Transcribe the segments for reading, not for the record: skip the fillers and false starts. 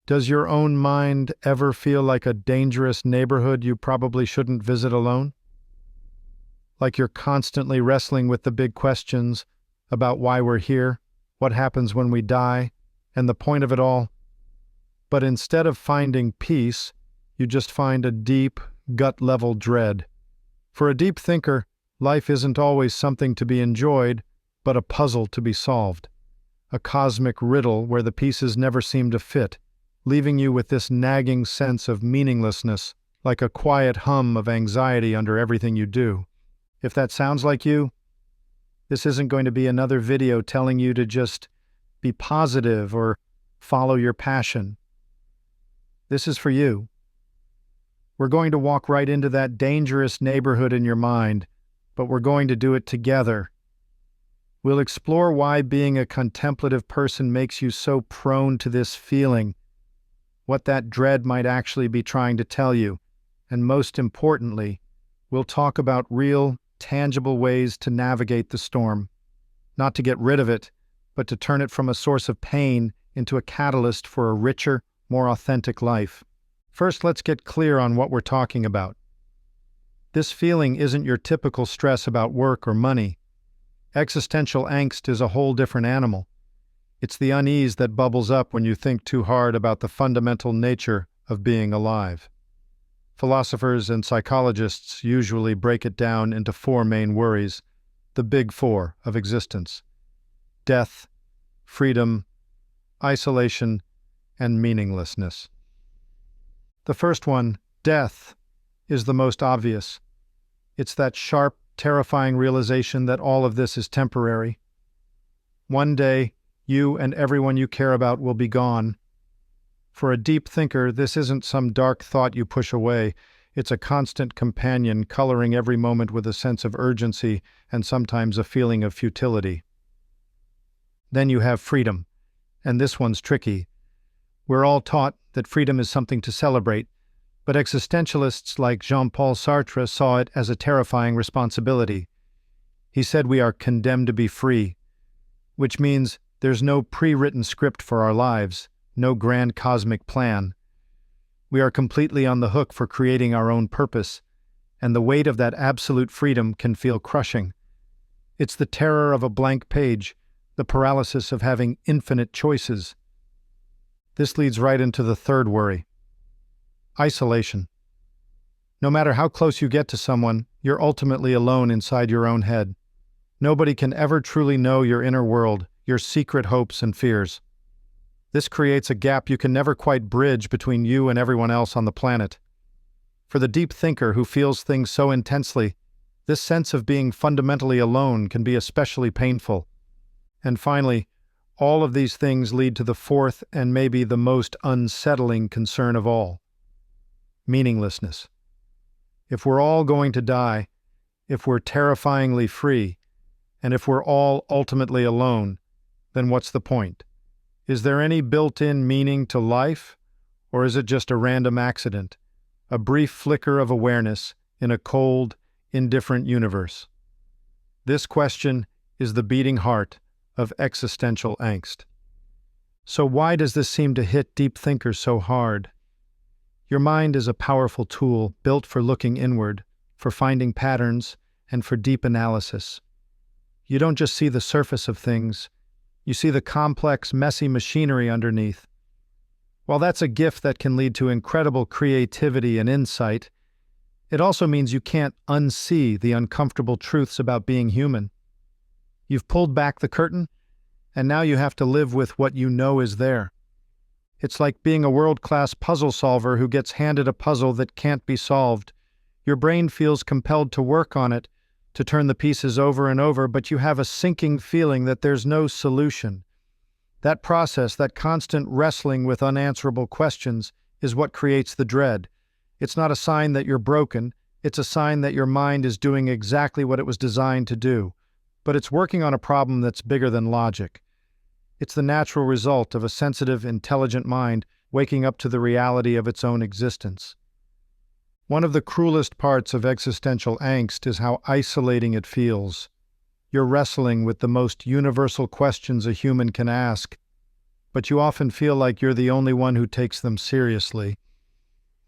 Does your own mind ever feel like a dangerous neighborhood you probably shouldn't visit alone? Like you're constantly wrestling with the big questions about why we're here, what happens when we die, and the point of it all? But instead of finding peace, you just find a deep, gut-level dread. For a deep thinker, life isn't always something to be enjoyed, but a puzzle to be solved. A cosmic riddle where the pieces never seem to fit, leaving you with this nagging sense of meaninglessness, like a quiet hum of anxiety under everything you do. If that sounds like you, this isn't going to be another video telling you to just be positive or follow your passion. This is for you. We're going to walk right into that dangerous neighborhood in your mind, but we're going to do it together. We'll explore why being a contemplative person makes you so prone to this feeling, what that dread might actually be trying to tell you, and most importantly, we'll talk about real, tangible ways to navigate the storm. Not to get rid of it, but to turn it from a source of pain into a catalyst for a richer, more authentic life. First, let's get clear on what we're talking about. This feeling isn't your typical stress about work or money. Existential angst is a whole different animal. It's the unease that bubbles up when you think too hard about the fundamental nature of being alive. Philosophers and psychologists usually break it down into four main worries, the big four of existence: death, freedom, isolation, and meaninglessness. The first one, death, is the most obvious. It's that sharp, terrifying realization that all of this is temporary. One day, you and everyone you care about will be gone. For a deep thinker, this isn't some dark thought you push away. It's a constant companion, coloring every moment with a sense of urgency and sometimes a feeling of futility. Then you have freedom, and this one's tricky. We're all taught that freedom is something to celebrate, but existentialists like Jean-Paul Sartre saw it as a terrifying responsibility. He said we are condemned to be free, which means there's no pre-written script for our lives, no grand cosmic plan. We are completely on the hook for creating our own purpose, and the weight of that absolute freedom can feel crushing. It's the terror of a blank page, the paralysis of having infinite choices. This leads right into the third worry: isolation. No matter how close you get to someone, you're ultimately alone inside your own head. Nobody can ever truly know your inner world, your secret hopes and fears. This creates a gap you can never quite bridge between you and everyone else on the planet. For the deep thinker who feels things so intensely, this sense of being fundamentally alone can be especially painful. And finally, all of these things lead to the fourth and maybe the most unsettling concern of all: meaninglessness. If we're all going to die, if we're terrifyingly free, and if we're all ultimately alone, then what's the point? Is there any built-in meaning to life, or is it just a random accident, a brief flicker of awareness in a cold, indifferent universe? This question is the beating heart of existential angst. So why does this seem to hit deep thinkers so hard? Your mind is a powerful tool built for looking inward, for finding patterns, and for deep analysis. You don't just see the surface of things, you see the complex, messy machinery underneath. While that's a gift that can lead to incredible creativity and insight, it also means you can't unsee the uncomfortable truths about being human. You've pulled back the curtain, and now you have to live with what you know is there. It's like being a world-class puzzle solver who gets handed a puzzle that can't be solved. Your brain feels compelled to work on it, to turn the pieces over and over, but you have a sinking feeling that there's no solution. That process, that constant wrestling with unanswerable questions, is what creates the dread. It's not a sign that you're broken, it's a sign that your mind is doing exactly what it was designed to do. But it's working on a problem that's bigger than logic. It's the natural result of a sensitive, intelligent mind waking up to the reality of its own existence. One of the cruelest parts of existential angst is how isolating it feels. You're wrestling with the most universal questions a human can ask, but you often feel like you're the only one who takes them seriously.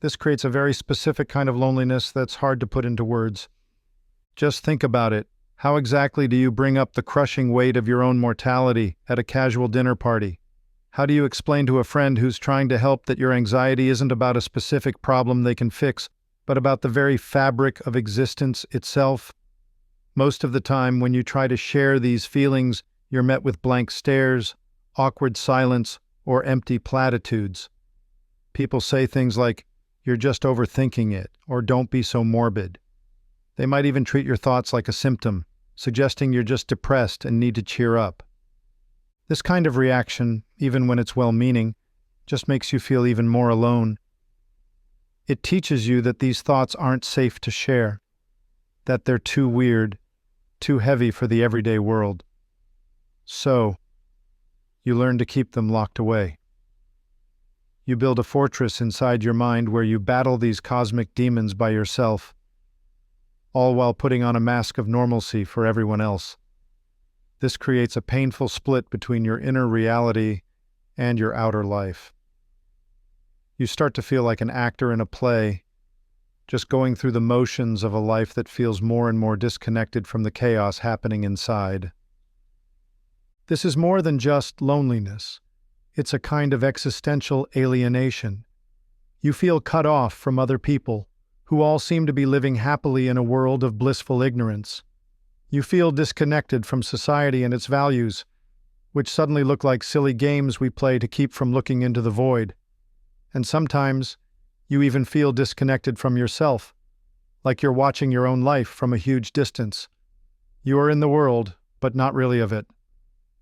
This creates a very specific kind of loneliness that's hard to put into words. Just think about it. How exactly do you bring up the crushing weight of your own mortality at a casual dinner party? How do you explain to a friend who's trying to help that your anxiety isn't about a specific problem they can fix, but about the very fabric of existence itself? Most of the time, when you try to share these feelings, you're met with blank stares, awkward silence, or empty platitudes. People say things like, "You're just overthinking it," or "Don't be so morbid." They might even treat your thoughts like a symptom, suggesting you're just depressed and need to cheer up. This kind of reaction, even when it's well-meaning, just makes you feel even more alone. It teaches you that these thoughts aren't safe to share, that they're too weird, too heavy for the everyday world. So, you learn to keep them locked away. You build a fortress inside your mind where you battle these cosmic demons by yourself, all while putting on a mask of normalcy for everyone else. This creates a painful split between your inner reality and your outer life. You start to feel like an actor in a play, just going through the motions of a life that feels more and more disconnected from the chaos happening inside. This is more than just loneliness. It's a kind of existential alienation. You feel cut off from other people, who all seem to be living happily in a world of blissful ignorance. You feel disconnected from society and its values, which suddenly look like silly games we play to keep from looking into the void. And sometimes, you even feel disconnected from yourself, like you're watching your own life from a huge distance. You are in the world, but not really of it.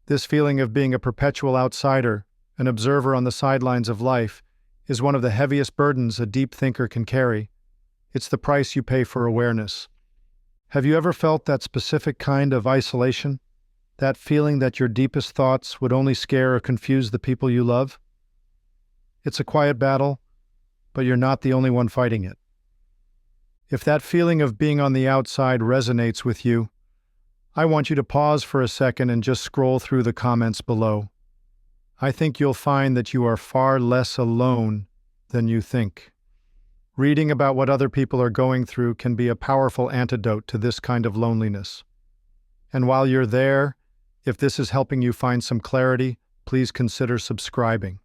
This feeling of being a perpetual outsider, an observer on the sidelines of life, is one of the heaviest burdens a deep thinker can carry. It's the price you pay for awareness. Have you ever felt that specific kind of isolation? That feeling that your deepest thoughts would only scare or confuse the people you love? It's a quiet battle, but you're not the only one fighting it. If that feeling of being on the outside resonates with you, I want you to pause for a second and just scroll through the comments below. I think you'll find that you are far less alone than you think. Reading about what other people are going through can be a powerful antidote to this kind of loneliness. And while you're there, if this is helping you find some clarity, please consider subscribing.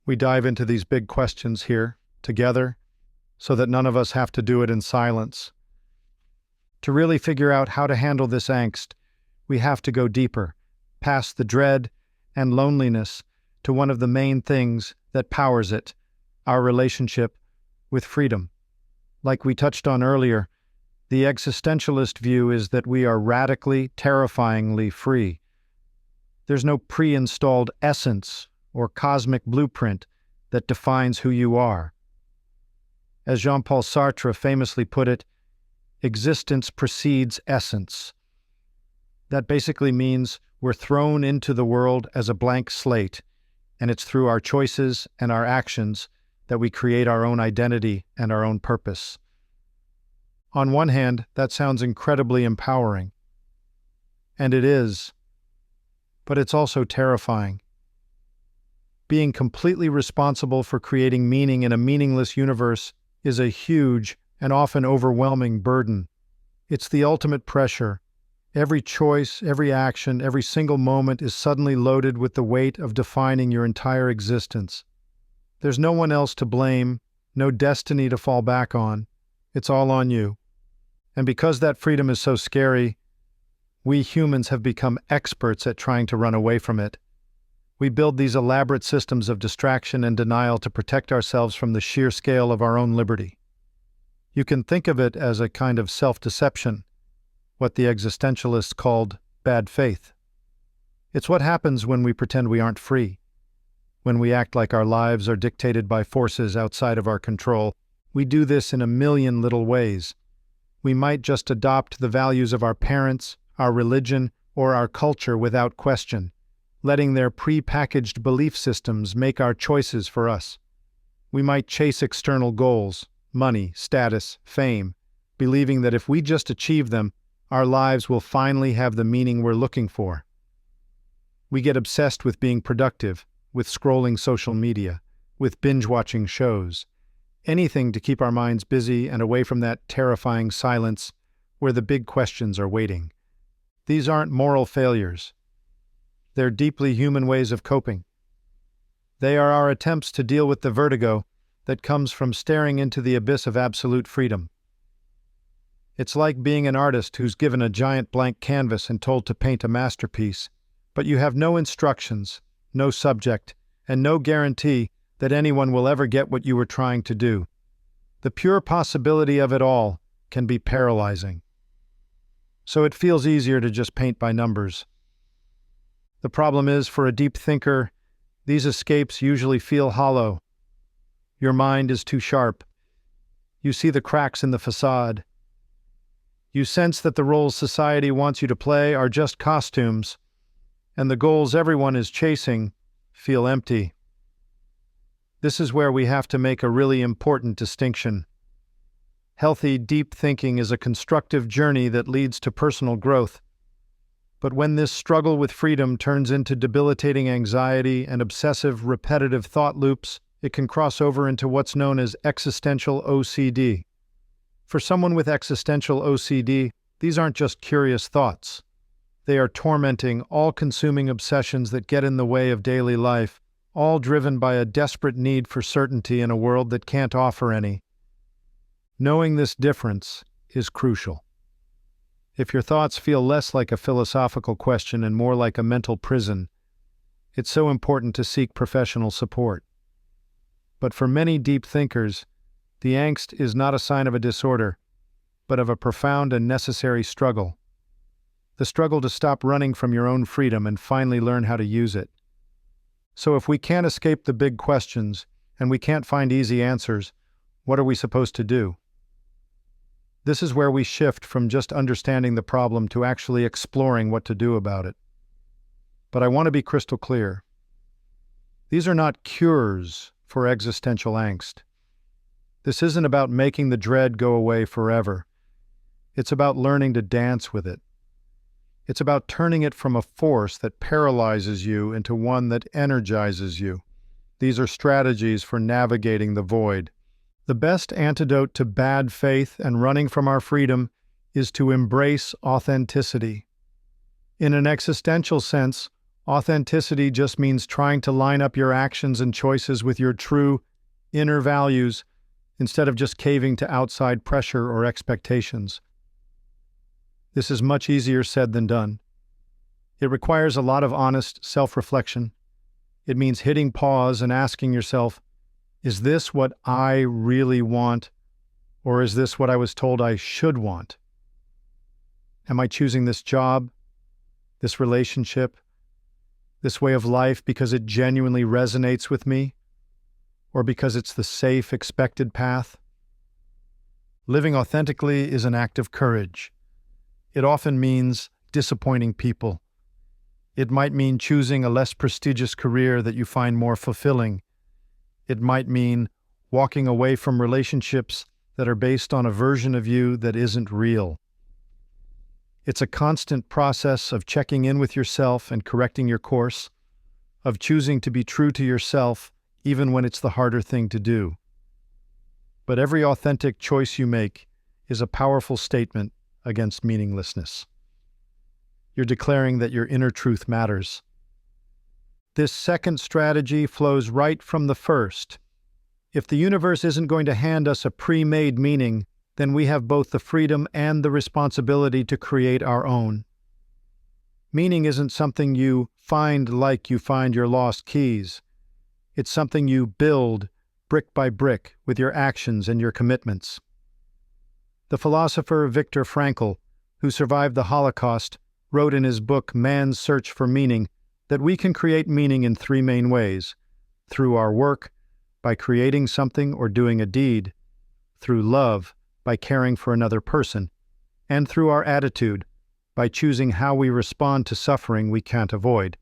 We dive into these big questions here, together, so that none of us have to do it in silence. To really figure out how to handle this angst, we have to go deeper, past the dread and loneliness, to one of the main things that powers it, our relationship with freedom. Like we touched on earlier, the existentialist view is that we are radically, terrifyingly free. There's no pre-installed essence or cosmic blueprint that defines who you are. As Jean-Paul Sartre famously put it, existence precedes essence. That basically means we're thrown into the world as a blank slate, and it's through our choices and our actions that we create our own identity and our own purpose. On one hand, that sounds incredibly empowering. And it is. But it's also terrifying. Being completely responsible for creating meaning in a meaningless universe is a huge and often overwhelming burden. It's the ultimate pressure. Every choice, every action, every single moment is suddenly loaded with the weight of defining your entire existence. There's no one else to blame, no destiny to fall back on. It's all on you. And because that freedom is so scary, we humans have become experts at trying to run away from it. We build these elaborate systems of distraction and denial to protect ourselves from the sheer scale of our own liberty. You can think of it as a kind of self-deception, what the existentialists called bad faith. It's what happens when we pretend we aren't free. When we act like our lives are dictated by forces outside of our control. We do this in a million little ways. We might just adopt the values of our parents, our religion, or our culture without question, letting their pre-packaged belief systems make our choices for us. We might chase external goals, money, status, fame, believing that if we just achieve them, our lives will finally have the meaning we're looking for. We get obsessed with being productive, with scrolling social media, with binge-watching shows. Anything to keep our minds busy and away from that terrifying silence where the big questions are waiting. These aren't moral failures. They're deeply human ways of coping. They are our attempts to deal with the vertigo that comes from staring into the abyss of absolute freedom. It's like being an artist who's given a giant blank canvas and told to paint a masterpiece, but you have no instructions, no subject, and no guarantee that anyone will ever get what you were trying to do. The pure possibility of it all can be paralyzing. So it feels easier to just paint by numbers. The problem is, for a deep thinker, these escapes usually feel hollow. Your mind is too sharp. You see the cracks in the facade. You sense that the roles society wants you to play are just costumes, and the goals everyone is chasing feel empty. This is where we have to make a really important distinction. Healthy, deep thinking is a constructive journey that leads to personal growth. But when this struggle with freedom turns into debilitating anxiety and obsessive, repetitive thought loops, it can cross over into what's known as existential OCD. For someone with existential OCD, these aren't just curious thoughts. They are tormenting, all-consuming obsessions that get in the way of daily life, all driven by a desperate need for certainty in a world that can't offer any. Knowing this difference is crucial. If your thoughts feel less like a philosophical question and more like a mental prison, it's so important to seek professional support. But for many deep thinkers, the angst is not a sign of a disorder, but of a profound and necessary struggle. The struggle to stop running from your own freedom and finally learn how to use it. So if we can't escape the big questions, and we can't find easy answers, what are we supposed to do? This is where we shift from just understanding the problem to actually exploring what to do about it. But I want to be crystal clear. These are not cures for existential angst. This isn't about making the dread go away forever. It's about learning to dance with it. It's about turning it from a force that paralyzes you into one that energizes you. These are strategies for navigating the void. The best antidote to bad faith and running from our freedom is to embrace authenticity. In an existential sense, authenticity just means trying to line up your actions and choices with your true, inner values instead of just caving to outside pressure or expectations. This is much easier said than done. It requires a lot of honest self-reflection. It means hitting pause and asking yourself, is this what I really want, or is this what I was told I should want? Am I choosing this job, this relationship, this way of life because it genuinely resonates with me, or because it's the safe, expected path? Living authentically is an act of courage. It often means disappointing people. It might mean choosing a less prestigious career that you find more fulfilling. It might mean walking away from relationships that are based on a version of you that isn't real. It's a constant process of checking in with yourself and correcting your course, of choosing to be true to yourself even when it's the harder thing to do. But every authentic choice you make is a powerful statement against meaninglessness. You're declaring that your inner truth matters. This second strategy flows right from the first. If the universe isn't going to hand us a pre-made meaning, then we have both the freedom and the responsibility to create our own. Meaning isn't something you find like you find your lost keys. It's something you build brick by brick with your actions and your commitments. The philosopher Viktor Frankl, who survived the Holocaust, wrote in his book Man's Search for Meaning that we can create meaning in three main ways: through our work, by creating something or doing a deed; through love, by caring for another person; and through our attitude, by choosing how we respond to suffering we can't avoid.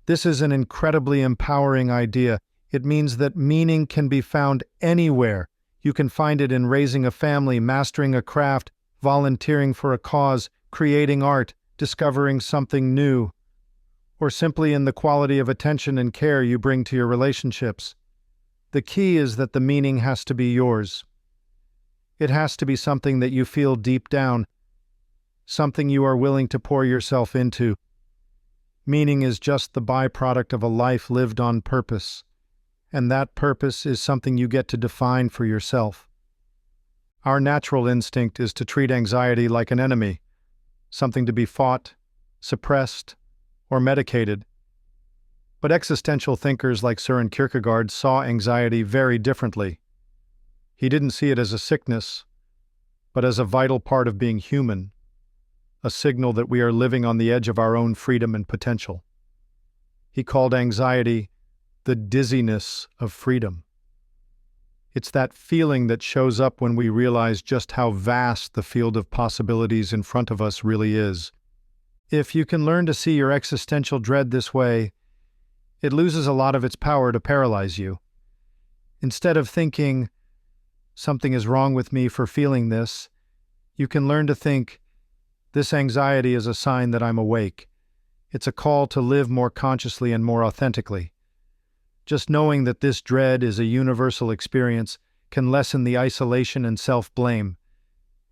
This is an incredibly empowering idea. It means that meaning can be found anywhere. You can find it in raising a family, mastering a craft, volunteering for a cause, creating art, discovering something new, or simply in the quality of attention and care you bring to your relationships. The key is that the meaning has to be yours. It has to be something that you feel deep down, something you are willing to pour yourself into. Meaning is just the byproduct of a life lived on purpose, and that purpose is something you get to define for yourself. Our natural instinct is to treat anxiety like an enemy, something to be fought, suppressed, or medicated. But existential thinkers like Søren Kierkegaard saw anxiety very differently. He didn't see it as a sickness, but as a vital part of being human, a signal that we are living on the edge of our own freedom and potential. He called anxiety the dizziness of freedom. It's that feeling that shows up when we realize just how vast the field of possibilities in front of us really is. If you can learn to see your existential dread this way, it loses a lot of its power to paralyze you. Instead of thinking, something is wrong with me for feeling this, you can learn to think, this anxiety is a sign that I'm awake. It's a call to live more consciously and more authentically. Just knowing that this dread is a universal experience can lessen the isolation and self-blame.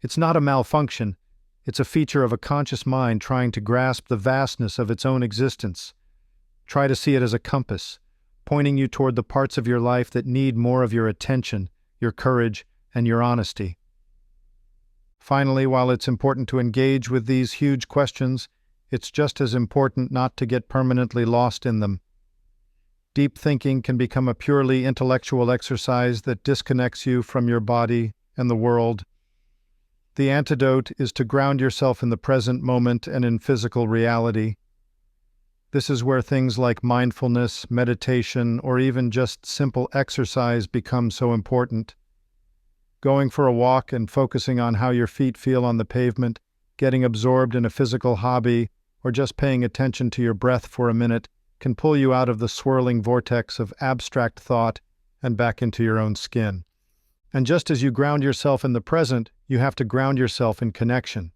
It's not a malfunction. It's a feature of a conscious mind trying to grasp the vastness of its own existence. Try to see it as a compass, pointing you toward the parts of your life that need more of your attention, your courage, and your honesty. Finally, while it's important to engage with these huge questions, it's just as important not to get permanently lost in them. Deep thinking can become a purely intellectual exercise that disconnects you from your body and the world. The antidote is to ground yourself in the present moment and in physical reality. This is where things like mindfulness, meditation, or even just simple exercise become so important. Going for a walk and focusing on how your feet feel on the pavement, getting absorbed in a physical hobby, or just paying attention to your breath for a minute can pull you out of the swirling vortex of abstract thought and back into your own skin. And just as you ground yourself in the present, you have to ground yourself in connection.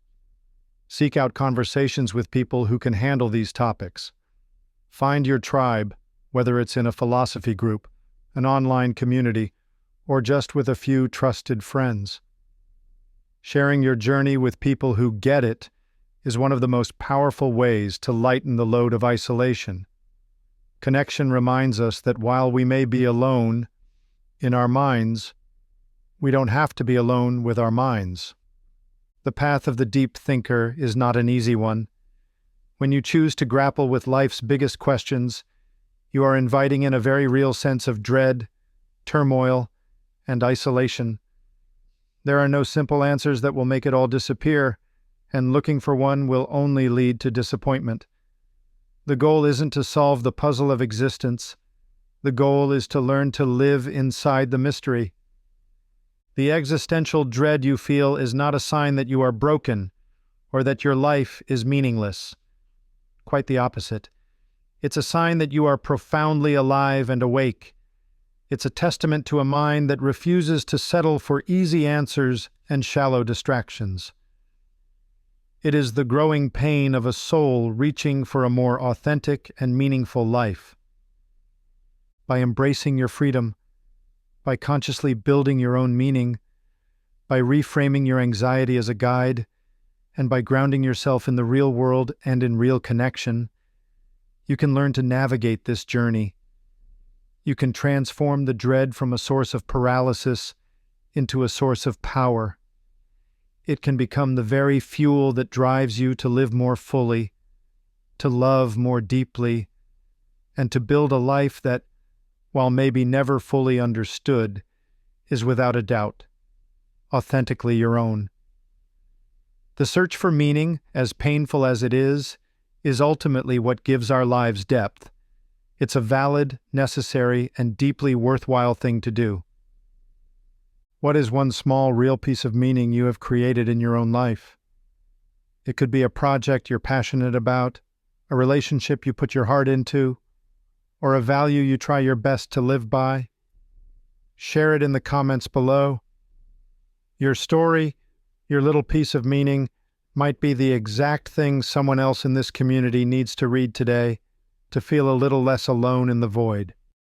Seek out conversations with people who can handle these topics. Find your tribe, whether it's in a philosophy group, an online community, or just with a few trusted friends. Sharing your journey with people who get it is one of the most powerful ways to lighten the load of isolation. Connection reminds us that while we may be alone in our minds, we don't have to be alone with our minds. The path of the deep thinker is not an easy one. When you choose to grapple with life's biggest questions, you are inviting in a very real sense of dread, turmoil, and isolation. There are no simple answers that will make it all disappear, and looking for one will only lead to disappointment. The goal isn't to solve the puzzle of existence. The goal is to learn to live inside the mystery. The existential dread you feel is not a sign that you are broken or that your life is meaningless. Quite the opposite. It's a sign that you are profoundly alive and awake. It's a testament to a mind that refuses to settle for easy answers and shallow distractions. It is the growing pain of a soul reaching for a more authentic and meaningful life. By embracing your freedom, by consciously building your own meaning, by reframing your anxiety as a guide, and by grounding yourself in the real world and in real connection, you can learn to navigate this journey. You can transform the dread from a source of paralysis into a source of power. It can become the very fuel that drives you to live more fully, to love more deeply, and to build a life that, while maybe never fully understood, is without a doubt authentically your own. The search for meaning, as painful as it is ultimately what gives our lives depth. It's a valid, necessary, and deeply worthwhile thing to do. What is one small, real piece of meaning you have created in your own life? It could be a project you're passionate about, a relationship you put your heart into, or a value you try your best to live by. Share it in the comments below. Your story, your little piece of meaning, might be the exact thing someone else in this community needs to read today. to feel a little less alone in the void.